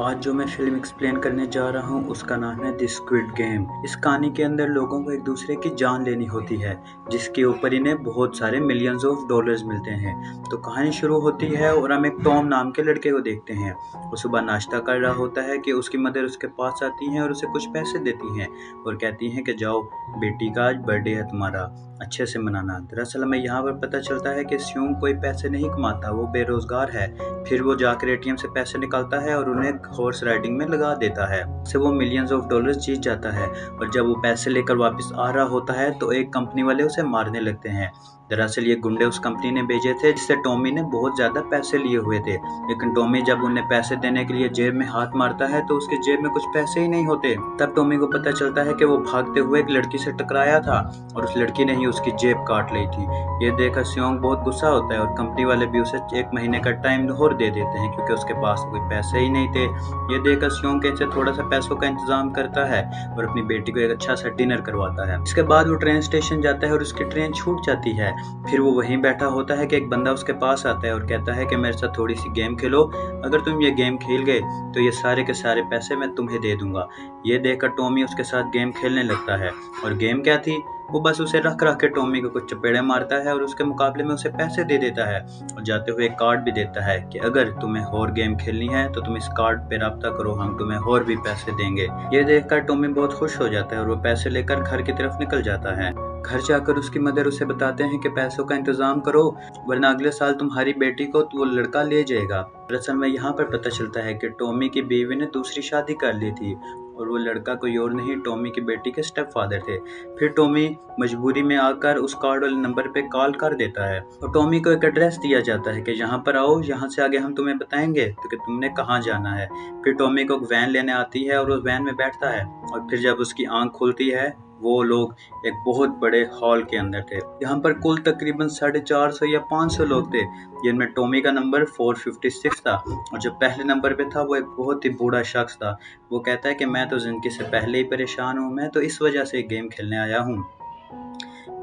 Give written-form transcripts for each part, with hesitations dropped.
आज जो मैं फ़िल्म एक्सप्लेन करने जा रहा हूँ उसका नाम है द स्क्विड गेम। इस कहानी के अंदर लोगों को एक दूसरे की जान लेनी होती है, जिसके ऊपर इन्हें बहुत सारे मिलियंस ऑफ डॉलर्स मिलते हैं। तो कहानी शुरू होती है और हम एक टॉम नाम के लड़के को देखते हैं। वो सुबह नाश्ता कर रहा होता है कि उसकी मदर उसके पास आती हैं और उसे कुछ पैसे देती हैं और कहती हैं कि जाओ बेटी का आज बर्थडे है तुम्हारा, अच्छे से मनाना। दरअसल हमें यहाँ पर पता चलता है कि स्यूंग कोई पैसे नहीं कमाता, वो बेरोजगार है। फिर वो जाकर एटीएम से पैसे निकालता है और उन्हें हॉर्स राइडिंग में लगा देता है। उससे वो मिलियंस ऑफ डॉलर्स जीत जाता है और जब वो पैसे लेकर वापस आ रहा होता है तो एक कंपनी वाले उसे मारने लगते हैं। दरअसल ये गुंडे उस कंपनी ने भेजे थे जिससे टॉमी ने बहुत ज्यादा पैसे लिए हुए थे, लेकिन टॉमी जब उन्हें पैसे देने के लिए जेब में हाथ मारता है तो उसकी जेब में कुछ पैसे ही नहीं होते। तब टॉमी को पता चलता है कि वो भागते हुए एक लड़की से टकराया था और उस लड़की ने ही उसकी जेब काट ली थी। ये देखकर स्योंग बहुत गुस्सा होता है और कंपनी वाले भी उसे 1 महीने का टाइम और दे देते हैं क्योंकि उसके पास कोई पैसे ही नहीं थे। ये देखकर स्योंग इनसे थोड़ा सा पैसों का इंतजाम करता है और अपनी बेटी को एक अच्छा सा डिनर करवाता है। इसके बाद वो ट्रेन स्टेशन जाता है और उसकी ट्रेन छूट जाती है। फिर वो वहीं बैठा होता है कि एक बंदा उसके पास आता है और कहता है कि मेरे साथ थोड़ी सी गेम खेलो, अगर तुम ये गेम खेल गए तो ये सारे के सारे पैसे मैं तुम्हें दे दूंगा। ये देखकर टॉमी उसके साथ गेम खेलने लगता है और गेम क्या थी, वो बस उसे रख के टॉमी को कुछ चपेड़े मारता है और उसके मुकाबले में उसे पैसे दे देता है और जाते हुए एक कार्ड भी देता है कि अगर तुम्हें और गेम खेलनी है तो तुम इस कार्ड पे राब्ता करो, हम तुम्हें और भी पैसे देंगे। ये देखकर टॉमी बहुत खुश हो जाता है और वो पैसे लेकर घर की तरफ निकल जाता है। घर जाकर उसकी मदर उसे बताते हैं कि पैसों का इंतजाम करो वरना अगले साल तुम्हारी बेटी को वो लड़का ले जाएगा। दरअसल में यहाँ पर पता चलता है कि टॉमी की बीवी ने दूसरी शादी कर ली थी और वो लड़का कोई और नहीं टॉमी की बेटी के स्टेप फादर थे। फिर टॉमी मजबूरी में आकर उस कार्ड वाले नंबर पे कॉल कर देता है और टॉमी को एक एड्रेस दिया जाता है कि यहाँ पर आओ, यहाँ से आगे हम तुम्हें बताएंगे तो कि तुमने कहाँ जाना है। फिर टॉमी को एक वैन लेने आती है और उस वैन में बैठता है और फिर जब उसकी आंख खुलती है वो लोग एक बहुत बड़े हॉल के अंदर थे। यहाँ पर कुल तकरीबन 450 या 500 लोग थे, जिनमें टॉमी का नंबर 456 था और जो पहले नंबर पे था वो एक बहुत ही बूढ़ा शख्स था। वो कहता है कि मैं तो जिंदगी से पहले ही परेशान हूँ, मैं तो इस वजह से गेम खेलने आया हूँ।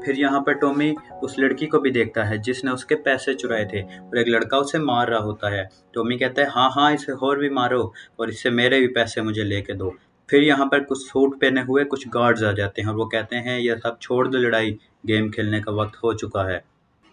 फिर यहाँ पर टॉमी उस लड़की को भी देखता है जिसने उसके पैसे चुराए थे और एक लड़का उसे मार रहा होता है। टॉमी कहता है हाँ हाँ इसे और भी मारो और इससे मेरे भी पैसे मुझे लेके दो। फिर यहाँ पर कुछ सूट पहने हुए कुछ गार्ड्स आ जाते हैं और वो कहते हैं ये सब छोड़ दो लड़ाई, गेम खेलने का वक्त हो चुका है।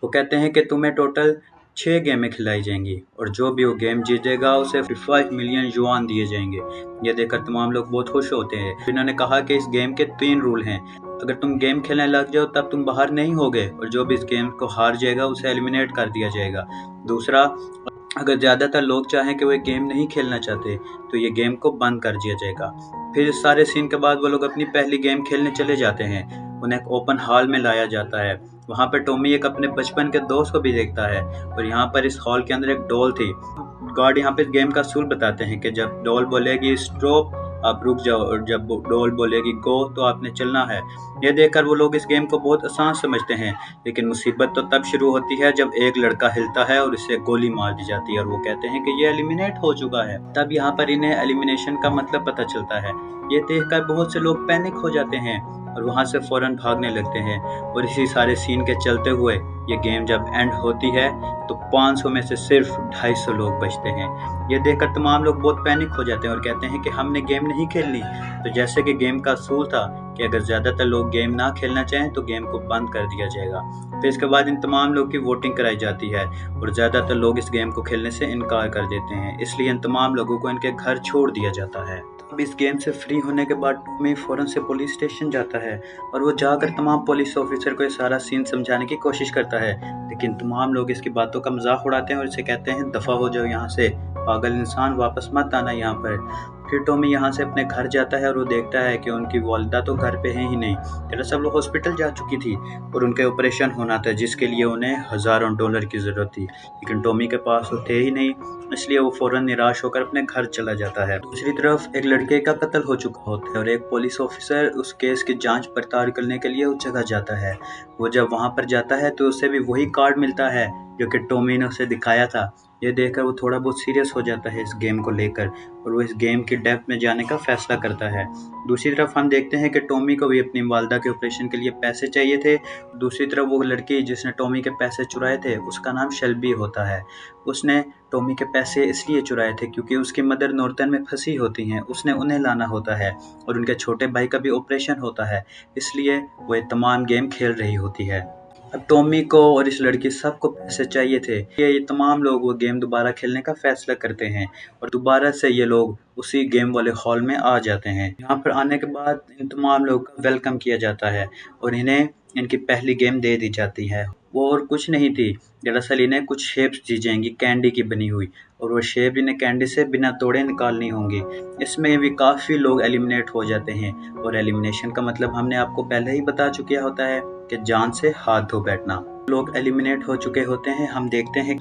वो कहते हैं कि तुम्हें टोटल 6 गेमें खिलाई जाएंगी और जो भी वो गेम जीतेगा उसे 5 मिलियन युआन दिए जाएंगे। ये देखकर तमाम लोग बहुत खुश होते हैं। इन्होंने कहा कि इस गेम के 3 रूल हैं, अगर तुम गेम खेलने लग जाओ तब तुम बाहर नहीं होगे और जो भी इस गेम को हार जाएगा उसे एलिमिनेट कर दिया जाएगा। दूसरा, अगर ज़्यादातर लोग चाहें कि वो गेम नहीं खेलना चाहते तो ये गेम को बंद कर दिया जाएगा। फिर इस सारे सीन के बाद वो लोग अपनी पहली गेम खेलने चले जाते हैं। उन्हें एक ओपन हॉल में लाया जाता है। वहाँ पर टॉमी एक अपने बचपन के दोस्त को भी देखता है और यहाँ पर इस हॉल के अंदर एक डॉल थी। गार्ड यहाँ पे इस गेम का असूल बताते हैं कि जब डॉल बोलेगी स्टॉप आप रुक जाओ और जब डॉल बोलेगी गो तो आपने चलना है। ये देखकर वो लोग इस गेम को बहुत आसान समझते हैं, लेकिन मुसीबत तो तब शुरू होती है जब एक लड़का हिलता है और इसे गोली मार दी जाती है और वो कहते हैं कि ये एलिमिनेट हो चुका है। तब यहाँ पर इन्हें एलिमिनेशन का मतलब पता चलता है। ये देखकर बहुत से लोग पैनिक हो जाते हैं और वहाँ से फौरन भागने लगते हैं और इसी सारे सीन के चलते हुए ये गेम जब एंड होती है तो 500 में से सिर्फ 250 लोग बचते हैं। ये देखकर तमाम लोग बहुत पैनिक हो जाते हैं और कहते हैं कि हमने गेम नहीं खेलनी। तो जैसे कि गेम का असूल था कि अगर ज़्यादातर लोग गेम ना खेलना चाहें तो गेम को बंद कर दिया जाएगा। फिर इसके बाद इन तमाम लोग की वोटिंग कराई जाती है और ज़्यादातर लोग इस गेम को खेलने से इनकार कर देते हैं, इसलिए इन तमाम लोगों को इनके घर छोड़ दिया जाता है। अब इस गेम से फ्री होने के बाद टॉमी फौरन से पुलिस स्टेशन जाता है और वो जाकर तमाम पुलिस ऑफिसर को ये सारा सीन समझाने की कोशिश करता है, लेकिन तमाम लोग इसकी बातों का मजाक उड़ाते हैं और इसे कहते हैं दफ़ा हो जाओ यहाँ से, पागल इंसान, वापस मत आना यहाँ पर। फिर टॉमी यहाँ से अपने घर जाता है और वो देखता है कि उनकी वालिदा तो घर पे है ही नहीं। दरअसल वो हॉस्पिटल जा चुकी थी और उनके ऑपरेशन होना था जिसके लिए उन्हें हज़ारों डॉलर की ज़रूरत थी, लेकिन टॉमी के पास वो थे ही नहीं, इसलिए वो फौरन निराश होकर अपने घर चला जाता है। दूसरी तरफ एक लड़के का कत्ल हो चुका होता है और एक पुलिस ऑफिसर उस केस की जांच पड़ताल करने के लिए उस जगह जाता है। वो जब वहाँ पर जाता है तो उसे भी वही कार्ड मिलता है जो कि टॉमी ने उसे दिखाया था। ये देखकर वो थोड़ा बहुत सीरियस हो जाता है इस गेम को लेकर और वो इस गेम की डेप्थ में जाने का फैसला करता है। दूसरी तरफ हम देखते हैं कि टॉमी को भी अपनी वालदा के ऑपरेशन के लिए पैसे चाहिए थे। दूसरी तरफ वो लड़की जिसने टॉमी के पैसे चुराए थे उसका नाम शेल्बी होता है। उसने टॉमी के पैसे इसलिए चुराए थे क्योंकि उसकी मदर नॉर्थन में फंसी होती हैं, उसने उन्हें लाना होता है और उनके छोटे भाई का भी ऑपरेशन होता है, इसलिए वो ये तमाम गेम खेल रही होती है। अब टॉमी को और इस लड़की सबको पैसे चाहिए थे। ये तमाम लोग वो गेम दोबारा खेलने का फैसला करते हैं और दोबारा से ये लोग उसी गेम वाले हॉल में आ जाते हैं। यहाँ पर आने के बाद इन तमाम लोगों का वेलकम किया जाता है और इन्हें इनकी पहली गेम दे दी जाती है। वो और कुछ नहीं थी, दरअसल इन्हें कुछ शेप्स दी जाएंगी कैंडी की बनी हुई और वो शेप इन्हें कैंडी से बिना तोड़े निकालनी होंगी। इसमें भी काफ़ी लोग एलिमिनेट हो जाते हैं और एलिमिनेशन का मतलब हमने आपको पहले ही बता चुका होता है कि जान से हाथ धो बैठना। लोग एलिमिनेट हो चुके होते हैं, हम देखते हैं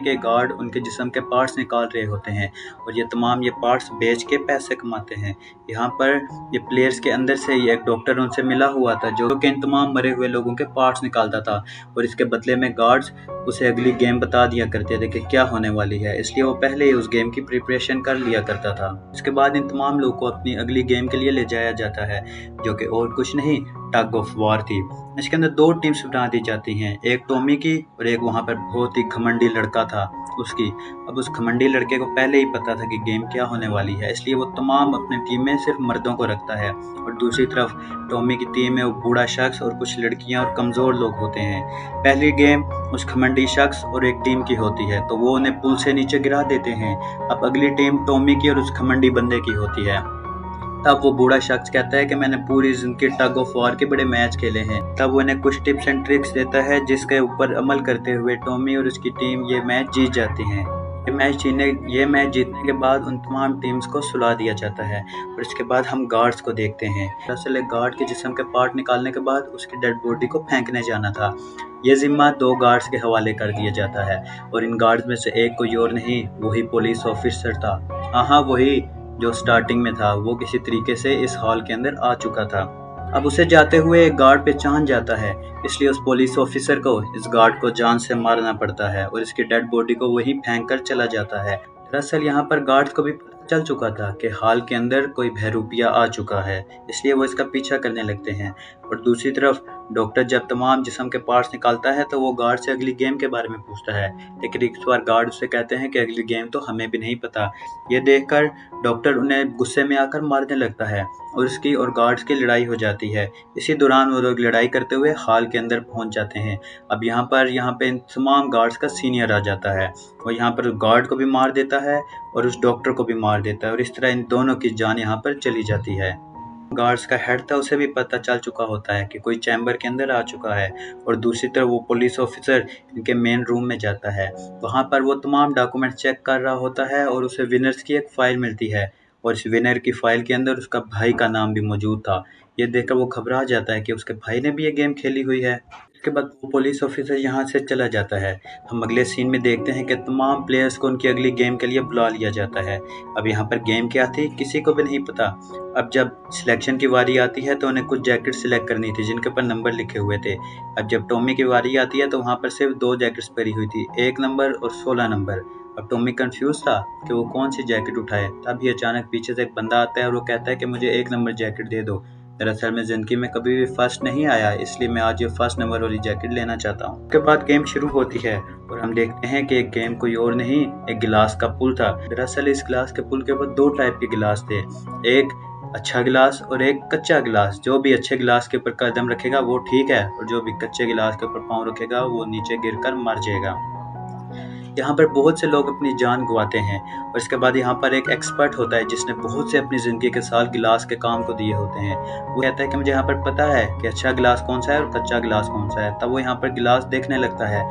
कि गार्ड उनके जिस्म के पार्ट्स निकाल रहे होते हैं और ये पार्ट्स बेच के पैसे कमाते हैं। यहाँ पर ये प्लेयर्स के अंदर से ही एक डॉक्टर उनसे मिला हुआ था जो कि इन तमाम मरे हुए लोगों के पार्ट्स निकालता था और इसके बदले में गार्ड्स उसे अगली गेम बता दिया करते थे कि क्या होने वाली है, इसलिए वो पहले ही उस गेम की प्रिपरेशन कर लिया करता था। उसके बाद इन तमाम लोगों को अपनी अगली गेम के लिए ले जाया जाता है जो कि और कुछ नहीं, टग ऑफ वार थी। इसके अंदर दो टीम्स बना दी जाती हैं, एक टॉमी की और एक वहाँ पर बहुत ही घमंडी लड़का था उसकी। अब उस घमंडी लड़के को पहले ही पता था कि गेम क्या होने वाली है, इसलिए वो तमाम अपनी टीम में सिर्फ मर्दों को रखता है और दूसरी तरफ टॉमी की टीम में वो बूढ़ा शख्स और कुछ लड़कियां और कमज़ोर लोग होते हैं। पहली गेम उस घमंडी शख्स और एक टीम की होती है तो वो उन्हें पुल से नीचे गिरा देते हैं। अब अगली टीम टॉमी की और उस घमंडी बंदे की होती है। तब वो बूढ़ा शख्स कहता है कि मैंने पूरी जिंदगी टग ऑफ वार के बड़े मैच खेले हैं। तब वो इन्हें कुछ टिप्स एंड ट्रिक्स देता है जिसके ऊपर अमल करते हुए टॉमी और उसकी टीम ये मैच जीत जाती हैं। ये मैच जीतने के बाद उन तमाम टीम्स को सुला दिया जाता है और इसके बाद हम गार्ड्स को देखते हैं। दरअसल एक गार्ड के जिस्म के पार्ट निकालने के बाद उसकी डेड बॉडी को फेंकने जाना था। ये जिम्मा दो गार्ड्स के हवाले कर दिया जाता है और इन गार्ड्स में से एक कोई और नहीं, वही पुलिस ऑफिसर था। हाँ, वही जो स्टार्टिंग में था, वो किसी तरीके से इस हॉल के अंदर आ चुका था। अब उसे जाते हुए एक गार्ड पहचान जाता है, इसलिए उस पुलिस ऑफिसर को इस गार्ड को जान से मारना पड़ता है और इसकी डेड बॉडी को वहीं फेंक कर चला जाता है। दरअसल यहाँ पर गार्ड को भी पता चल चुका था कि हॉल के अंदर कोई बहरूपिया आ चुका है, इसलिए वो इसका पीछा करने लगते हैं। और दूसरी तरफ डॉक्टर जब तमाम जिस्म के पार्ट्स निकालता है तो वो गार्ड से अगली गेम के बारे में पूछता है, लेकिन इस बार गार्ड उससे कहते हैं कि अगली गेम तो हमें भी नहीं पता। ये देखकर डॉक्टर उन्हें गुस्से में आकर मारने लगता है और उसकी और गार्ड्स की लड़ाई हो जाती है। इसी दौरान वो लोग लड़ाई करते हुए हॉल के अंदर पहुंच जाते हैं। अब यहाँ पे इन तमाम गार्ड्स का सीनियर आ जाता है, वो यहाँ पर गार्ड को भी मार देता है और उस डॉक्टर को भी मार देता है और इस तरह इन दोनों की जान यहाँ पर चली जाती है। गार्ड्स का हेड था, उसे भी पता चल चुका होता है कि कोई चैम्बर के अंदर आ चुका है और दूसरी तरफ वो पुलिस ऑफिसर इनके मेन रूम में जाता है। वहाँ पर वो तमाम डॉक्यूमेंट चेक कर रहा होता है और उसे विनर्स की एक फ़ाइल मिलती है और इस विनर की फ़ाइल के अंदर उसका भाई का नाम भी मौजूद था। ये देखकर वो घबरा जाता है कि उसके भाई ने भी ये गेम खेली हुई है। इसके बाद वो पुलिस ऑफिसर यहाँ से चला जाता है। हम अगले सीन में देखते हैं कि तमाम प्लेयर्स को उनकी अगली गेम के लिए बुला लिया जाता है। अब यहाँ पर गेम क्या थी किसी को भी नहीं पता। अब जब सिलेक्शन की बारी आती है तो उन्हें कुछ जैकेट सिलेक्ट करनी थी जिनके ऊपर नंबर लिखे हुए थे। अब जब टॉमी की बारी आती है तो वहाँ पर सिर्फ दो जैकेट्स पड़ी हुई थी, 1 नंबर और 16 नंबर। अब टॉमी कंफ्यूज था कि वो कौन सी जैकेट उठाए। तभी अचानक पीछे से एक बंदा आता है और वो कहता है कि मुझे 1 नंबर जैकेट दे दो। दरअसल मैं ज़िंदगी में कभी भी फर्स्ट नहीं आया, इसलिए मैं आज ये फर्स्ट नंबर वाली जैकेट लेना चाहता हूँ। उसके बाद गेम शुरू होती है और हम देखते हैं कि एक गेम कोई और नहीं, एक गिलास का पुल था। दरअसल इस गिलास के पुल के ऊपर 2 टाइप के गिलास थे, एक अच्छा गिलास और एक कच्चा गिलास। जो भी अच्छे गिलास के ऊपर कदम रखेगा वो ठीक है और जो भी कच्चे गिलास के ऊपर पाँव रखेगा वो नीचे गिरकर मर जाएगा। यहाँ पर बहुत से लोग अपनी जान गंवाते हैं और इसके बाद यहाँ पर एक एक्सपर्ट होता है जिसने बहुत से अपनी ज़िंदगी के साल गिलास के काम को दिए होते हैं। वो कहता है कि मुझे यहाँ पर पता है कि अच्छा गिलास कौन सा है और कच्चा गिलास कौन सा है। तब वो यहाँ पर गिलास देखने लगता है।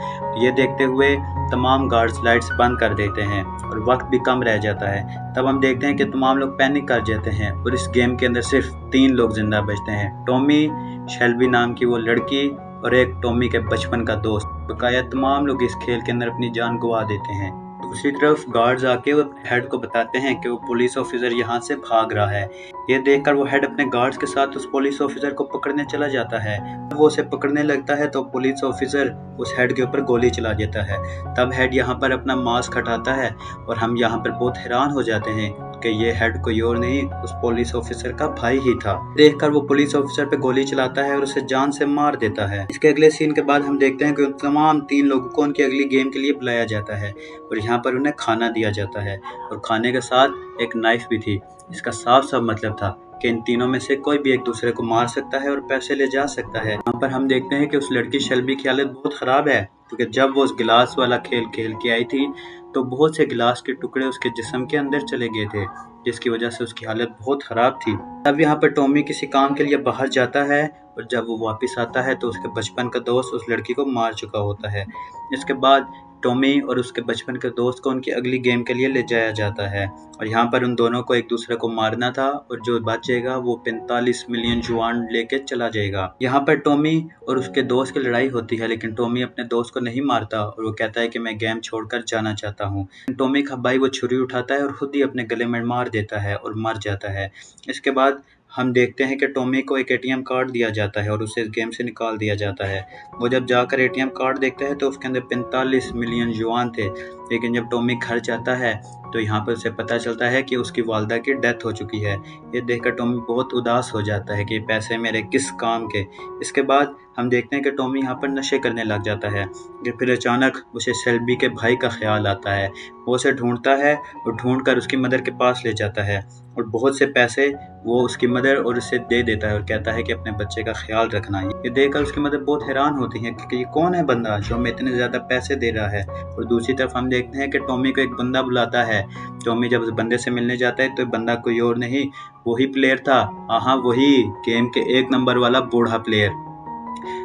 ये देखते हुए तमाम गार्ड्स लाइट्स बंद कर देते हैं और वक्त भी कम रह जाता है। तब हम देखते हैं कि तमाम लोग पैनिक कर जाते हैं और इस गेम के अंदर सिर्फ 3 लोग जिंदा बचते हैं, टॉमी, शेल्बी नाम की वो लड़की और एक टॉमी के बचपन का दोस्त। बकाया तमाम लोग इस खेल के अंदर अपनी जान गंवा देते हैं। दूसरी तरफ गार्ड्स आके वो हेड को बताते हैं कि वो पुलिस ऑफिसर यहाँ से भाग रहा है। ये देखकर वो हेड अपने गार्ड्स के साथ उस पुलिस ऑफिसर को पकड़ने चला जाता है। वो उसे पकड़ने लगता है तो पुलिस ऑफिसर उस हेड के ऊपर गोली चला देता है। तब हेड यहाँ पर अपना मास्क हटाता है और हम यहाँ पर बहुत हैरान हो जाते हैं कि ये हेड कोई और नहीं, उस पुलिस ऑफिसर का भाई ही था। देखकर वो पुलिस ऑफिसर पे गोली चलाता है और उसे जान से मार देता है। इसके अगले सीन के बाद हम देखते हैं कि उन तमाम 3 लोगों को उनकी अगली गेम के लिए बुलाया जाता है और यहाँ पर उन्हें खाना दिया जाता है और खाने के साथ एक नाइफ भी थी। इसका साफ साफ मतलब था कि इन तीनों में से कोई भी एक दूसरे को मार सकता है और पैसे ले जा सकता है। यहाँ पर हम देखते हैं कि उस लड़की शेल्बी की हालत बहुत ख़राब है, क्योंकि जब वो उस गिलास वाला खेल खेल के आई थी तो बहुत से गिलास के टुकड़े उसके जिस्म के अंदर चले गए थे, जिसकी वजह से उसकी हालत बहुत ख़राब थी। तब यहाँ पर टॉमी किसी काम के लिए बाहर जाता है और जब वो वापस आता है तो उसके बचपन का दोस्त उस लड़की को मार चुका होता है। इसके बाद टॉमी और उसके बचपन के दोस्त को उनकी अगली गेम के लिए ले जाया जाता है और यहाँ पर उन दोनों को एक दूसरे को मारना था और जो बचेगा वो 45 मिलियन जुआन लेके चला जाएगा। यहाँ पर टॉमी और उसके दोस्त की लड़ाई होती है, लेकिन टॉमी अपने दोस्त को नहीं मारता और वो कहता है कि मैं गेम छोड़कर जाना चाहता हूँ। टॉमी का भाई वो छुरी उठाता है और खुद ही अपने गले में मार देता है और मर जाता है। इसके बाद हम देखते हैं कि टॉमी को एक एटीएम कार्ड दिया जाता है और उसे इस गेम से निकाल दिया जाता है। वो जब जाकर एटीएम कार्ड देखता है तो उसके अंदर 45 मिलियन जुआन थे, लेकिन जब टॉमी घर जाता है तो यहाँ पर उसे पता चलता है कि उसकी वालदा की डेथ हो चुकी है। ये देखकर टॉमी बहुत उदास हो जाता है कि पैसे मेरे किस काम के। इसके बाद हम देखते हैं कि टॉमी यहाँ पर नशे करने लग जाता है। फिर अचानक उसे शेल्बी के भाई का ख्याल आता है। वो उसे ढूंढता है और ढूंढकर उसकी मदर के पास ले जाता है और बहुत से पैसे वो उसकी मदर और उसे दे देता है और कहता है कि अपने बच्चे का ख्याल रखना। ये देखकर उसकी मदर बहुत हैरान होती है कि ये कौन है बंदा जो हमें इतने ज़्यादा पैसे दे रहा है। और दूसरी तरफ हम देखते हैं कि टॉमी को एक बंदा बुलाता है। टॉमी जब उस बंदे से मिलने जाता है तो बंदा कोई और नहीं, वही प्लेयर था। हाँ, वही गेम के 1 नंबर वाला बूढ़ा प्लेयर।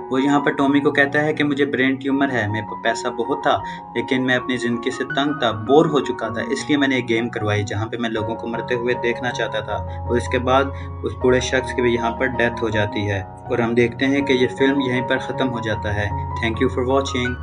वो यहाँ पर टॉमी को कहता है कि मुझे ब्रेन ट्यूमर है, मेरे पास पैसा बहुत था, लेकिन मैं अपनी ज़िंदगी से तंग था, बोर हो चुका था, इसलिए मैंने एक गेम करवाई जहाँ पे मैं लोगों को मरते हुए देखना चाहता था। और इसके बाद उस बूढ़े शख्स की भी यहाँ पर डेथ हो जाती है और हम देखते हैं कि ये फिल्म यहीं पर ख़त्म हो जाता है। Thank you for watching.